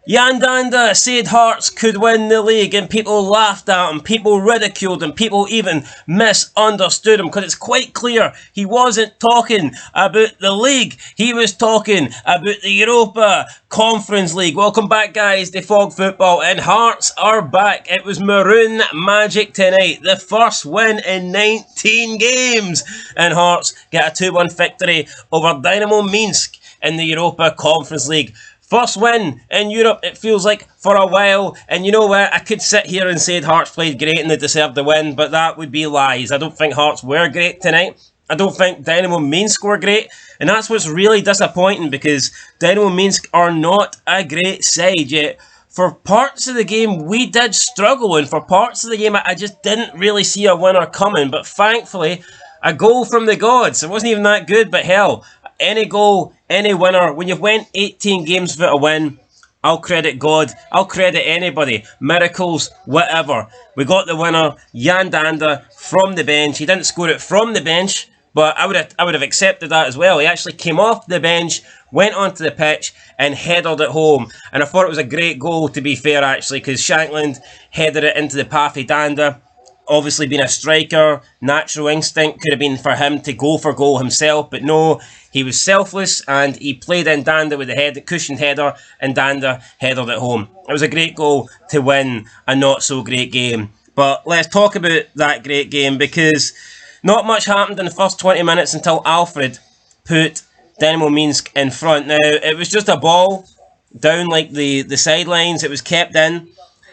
Yandanda said Hearts could win the league, and people laughed at him, people ridiculed him, people even misunderstood him, because it's quite clear he wasn't talking about the league, he was talking about the Europa Conference League. Welcome back, guys, to Fog Football, and Hearts are back. It was Maroon magic tonight, the first win in 19 games, and Hearts get a 2-1 victory over Dinamo Minsk in the Europa Conference League. First win in Europe, it feels like, for a while. And you know what? I could sit here and say Hearts played great and they deserved the win, but that would be lies. I don't think Hearts were great tonight. I don't think Dinamo Minsk were great. And that's what's really disappointing, because Dinamo Minsk are not a great side yet. For parts of the game, we did struggle. And for parts of the game, I just didn't really see a winner coming. But thankfully, a goal from the gods. It wasn't even that good, but hell, any goal, any winner. When you've went 18 games without a win, I'll credit God. I'll credit anybody. Miracles, whatever. We got the winner, Yandanda, from the bench. He didn't score it from the bench, but I would have accepted that as well. He actually came off the bench, went onto the pitch, and headed it home. And I thought it was a great goal, to be fair, actually, because Shankland headed it into the path of Danda. Obviously, being a striker, natural instinct could have been for him to go for goal himself, but no, he was selfless and he played in Danda with the cushioned header, and Danda headed it home. It was a great goal to win a not so great game. But let's talk about that great game, because not much happened in the first 20 minutes until Alfred put Dinamo Minsk in front. Now, it was just a ball down like the sidelines. It was kept in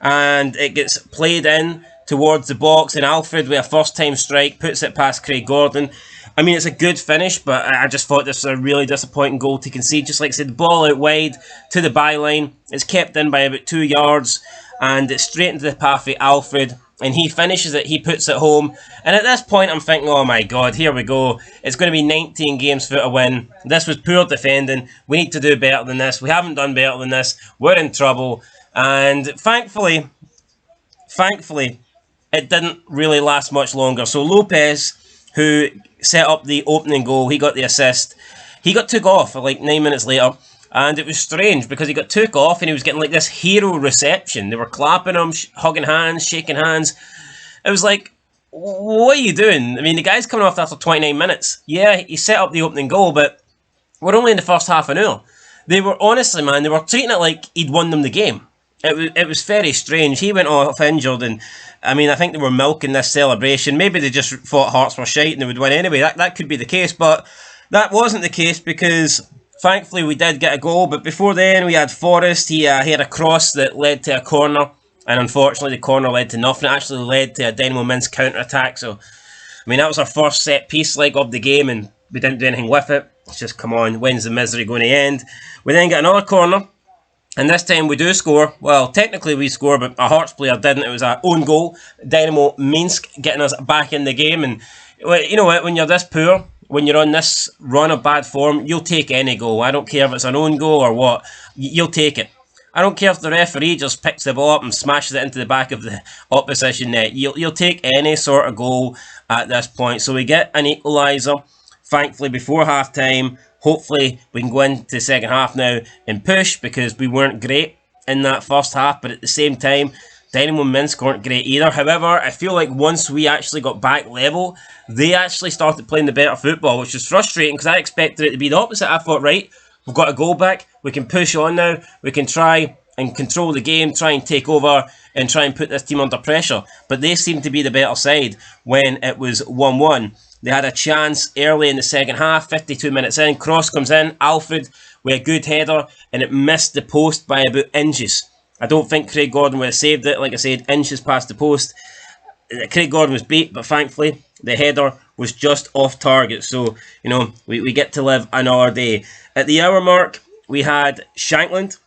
and it gets played in towards the box, and Alfred, with a first-time strike, puts it past Craig Gordon. I mean, it's a good finish, but I just thought this was a really disappointing goal to concede. Just like I said, the ball out wide to the byline. It's kept in by about 2 yards, and it's straight into the path of Alfred, and he finishes it, he puts it home. And at this point, I'm thinking, oh my God, here we go. It's going to be 19 games for a win. This was poor defending. We need to do better than this. We haven't done better than this. We're in trouble. And thankfully, it didn't really last much longer. So Lopez, who set up the opening goal, he got the assist. He got took off like 9 minutes later, and it was strange because he got took off and he was getting like this hero reception. They were clapping him, hugging hands, shaking hands. It was like, what are you doing? I mean, the guy's coming off after 29 minutes. Yeah, he set up the opening goal, but we're only in the first half an hour. They were, honestly, man, they were treating it like he'd won them the game. It was very strange. He went off injured, and I mean, I think they were milking this celebration. Maybe they just thought Hearts were shite and they would win anyway. That could be the case, but that wasn't the case, because thankfully we did get a goal. But before then, we had Forrest. He had a cross that led to a corner, and unfortunately the corner led to nothing. It actually led to a Dinamo Minsk counter-attack. So, I mean, that was our first set piece of the game, and we didn't do anything with it. It's just, come on, when's the misery going to end? We then get another corner, and this time we do score. Well, technically we score, but a Hearts player didn't. It was our own goal. Dinamo Minsk getting us back in the game. And you know what? When you're this poor, when you're on this run of bad form, you'll take any goal. I don't care if it's an own goal or what. You'll take it. I don't care if the referee just picks the ball up and smashes it into the back of the opposition net. You'll take any sort of goal at this point. So we get an equaliser, thankfully, before half-time. Hopefully, we can go into the second half now and push, because we weren't great in that first half. But at the same time, Dinamo Minsk weren't great either. However, I feel like once we actually got back level, they actually started playing the better football, which was frustrating because I expected it to be the opposite. I thought, right, we've got a goal back. We can push on now. We can try and control the game, try and take over, and try and put this team under pressure. But they seemed to be the better side when it was 1-1. They had a chance early in the second half, 52 minutes in. Cross comes in, Alfred with a good header, and it missed the post by about inches. I don't think Craig Gordon would have saved it. Like I said, inches past the post. Craig Gordon was beat, but thankfully the header was just off target. So, you know, we get to live another day. At the hour mark, we had Shankland.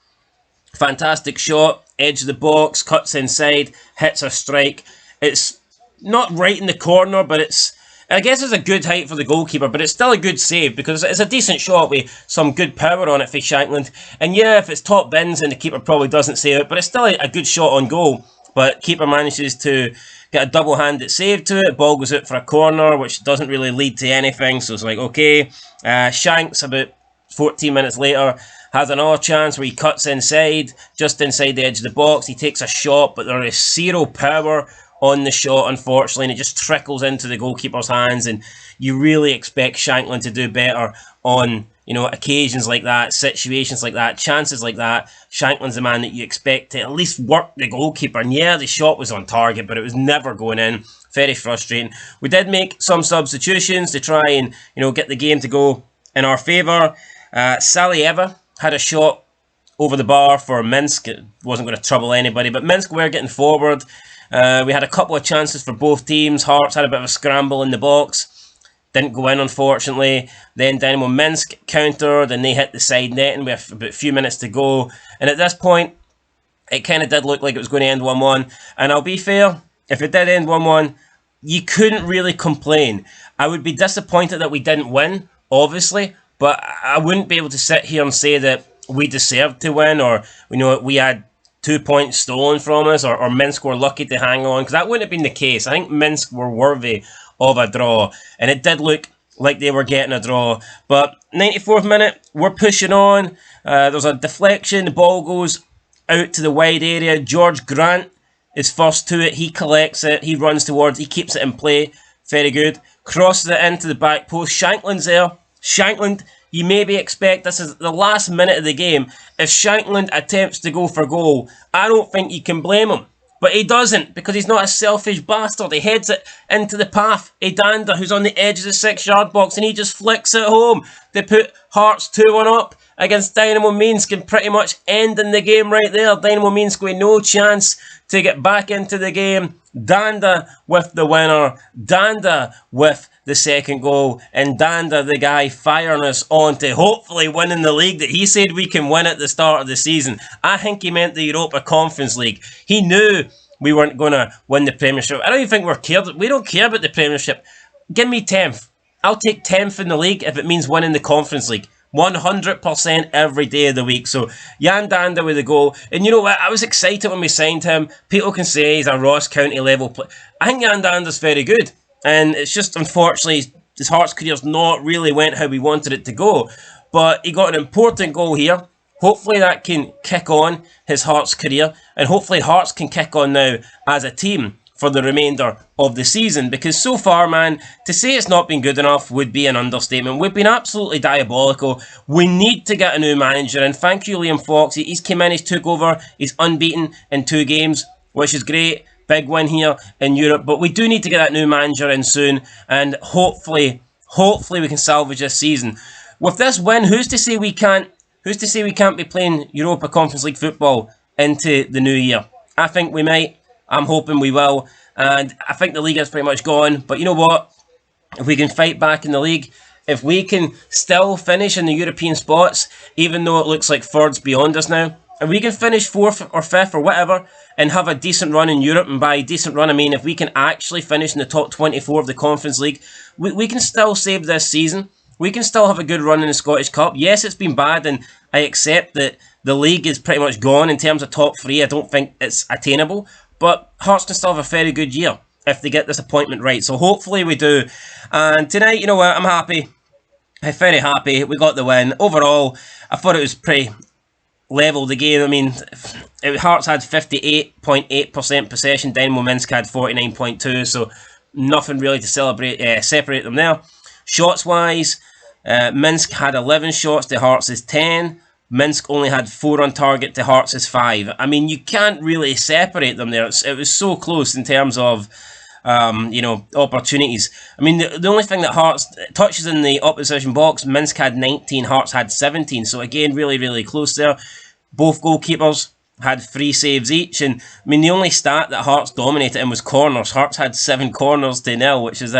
Fantastic shot, edge of the box, cuts inside, hits a strike. It's not right in the corner, but I guess it's a good height for the goalkeeper, but it's still a good save because it's a decent shot with some good power on it for Shankland. And yeah, if it's top bins, and the keeper probably doesn't save it, but it's still a good shot on goal. But keeper manages to get a double-handed save to it. Ball goes out for a corner, which doesn't really lead to anything. So it's like, okay, Shanks about 14 minutes later has another chance where he cuts inside, just inside the edge of the box. He takes a shot, but there is zero power on the shot, unfortunately, and it just trickles into the goalkeeper's hands. And you really expect Shankland to do better on, occasions like that, situations like that, chances like that. Shankland's the man that you expect to at least work the goalkeeper. And yeah, the shot was on target, but it was never going in. Very frustrating. We did make some substitutions to try and, get the game to go in our favour. Salieva had a shot over the bar for Minsk. It wasn't going to trouble anybody, but Minsk were getting forward. We had a couple of chances for both teams. Hearts had a bit of a scramble in the box. Didn't go in, unfortunately. Then Dinamo Minsk countered, and they hit the side netting with about a few minutes to go. And at this point, it kind of did look like it was going to end 1-1. And I'll be fair, if it did end 1-1, you couldn't really complain. I would be disappointed that we didn't win, obviously, but I wouldn't be able to sit here and say that we deserved to win, or we had 2 points stolen from us, or Minsk were lucky to hang on, because that wouldn't have been the case. I think Minsk were worthy of a draw, and it did look like they were getting a draw. But 94th minute, we're pushing on. There's a deflection, the ball goes out to the wide area. George Grant is first to it. He collects it, he runs towards, he keeps it in play. Very good. Crosses it into the back post. Shankland's there. Shankland, you maybe expect, this is the last minute of the game. If Shankland attempts to go for goal, I don't think you can blame him. But he doesn't, because he's not a selfish bastard. He heads it into the path of Danda, who's on the edge of the 6-yard box, and he just flicks it home. They put Hearts 2-1 up against Dinamo Minsk, and pretty much ending the game right there. Dinamo Minsk with no chance to get back into the game. Danda with the winner. Danda with the second goal. And Danda, the guy, firing us on to hopefully winning the league that he said we can win at the start of the season. I think he meant the Europa Conference League. He knew we weren't going to win the Premiership. I don't even think we don't care about the Premiership. Give me 10th. I'll take 10th in the league if it means winning the Conference League. 100% every day of the week. So Jan Danda with a goal. And you know what? I was excited when we signed him. People can say he's a Ross County level player. I think Jan Danda's very good. And it's just, unfortunately, his Hearts career's not really went how we wanted it to go. But he got an important goal here. Hopefully that can kick on his Hearts career. And hopefully Hearts can kick on now as a team for the remainder of the season, because so far, man, to say it's not been good enough would be an understatement. We've been absolutely diabolical. We need to get a new manager, and thank you, Liam Fox. He's come in, he's took over, he's unbeaten in 2 games, which is great. Big win here in Europe, but we do need to get that new manager in soon, and hopefully we can salvage this season. With this win, who's to say we can't be playing Europa Conference League football into the new year? I think we might. I'm hoping we will, and I think the league is pretty much gone. But you know what? If we can fight back in the league, if we can still finish in the European spots, even though it looks like third's beyond us now, if we can finish 4th or 5th or whatever, and have a decent run in Europe, and by decent run I mean if we can actually finish in the top 24 of the Conference League, we can still save this season. We can still have a good run in the Scottish Cup. Yes, it's been bad, and I accept that the league is pretty much gone in terms of top 3. I don't think it's attainable. But Hearts can still have a very good year if they get this appointment right. So hopefully we do. And tonight, you know what, I'm happy. I'm very happy. We got the win. Overall, I thought it was pretty level, the game. I mean, Hearts had 58.8% possession. Dinamo Minsk had 49.2%. So nothing really to separate them there. Shots-wise, Minsk had 11 shots to Hearts' 10. Minsk only had 4 on target to Hearts' 5. I mean, you can't really separate them there. It was so close in terms of, opportunities. I mean, the only thing that Hearts touches in the opposition box, Minsk had 19, Hearts had 17. So again, really, really close there. Both goalkeepers had 3 saves each. And I mean, the only stat that Hearts dominated in was corners. Hearts had 7 corners to 0, which is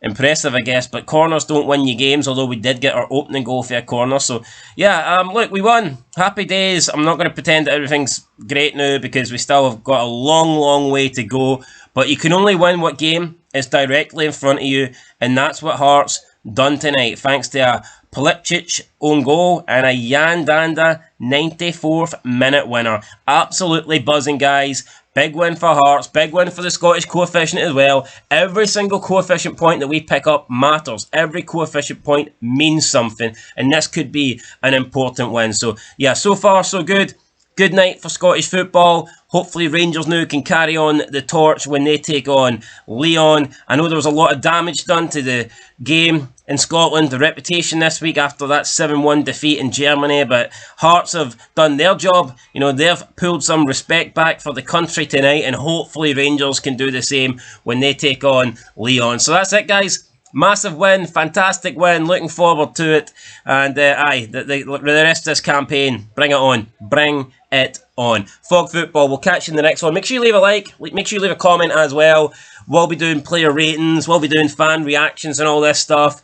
impressive, I guess, but corners don't win you games, although we did get our opening goal for a corner. So yeah, look, we won. Happy days. I'm not going to pretend that everything's great now, because we still have got a long way to go, but you can only win what game is directly in front of you, and that's what Hearts done tonight, thanks to a Polipchich own goal and a Yandanda 94th minute winner. Absolutely buzzing, guys. Big win for Hearts, big win for the Scottish coefficient as well. Every single coefficient point that we pick up matters. Every coefficient point means something, and this could be an important win. So, yeah, so far so good. Good night for Scottish football. Hopefully Rangers now can carry on the torch when they take on Lyon. I know there was a lot of damage done to the game in Scotland, the reputation this week after that 7-1 defeat in Germany, but Hearts have done their job. You know, they've pulled some respect back for the country tonight, and hopefully Rangers can do the same when they take on Lyon. So that's it, guys. Massive win, fantastic win, looking forward to it. And the rest of this campaign, bring it on. Bring it on. Fog Football, we'll catch you in the next one. Make sure you leave a like, make sure you leave a comment as well. We'll be doing player ratings, we'll be doing fan reactions and all this stuff.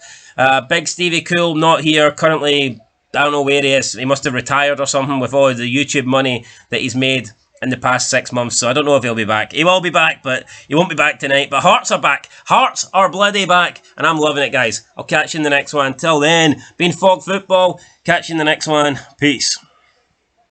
Big Stevie Cool, not here, currently, I don't know where he is. He must have retired or something with all the YouTube money that he's made in the past 6 months, so I don't know if he'll be back. He will be back, but he won't be back tonight. But Hearts are back. Hearts are bloody back, and I'm loving it, guys. I'll catch you in the next one. Till then, been Fog Football. Catch you in the next one. Peace.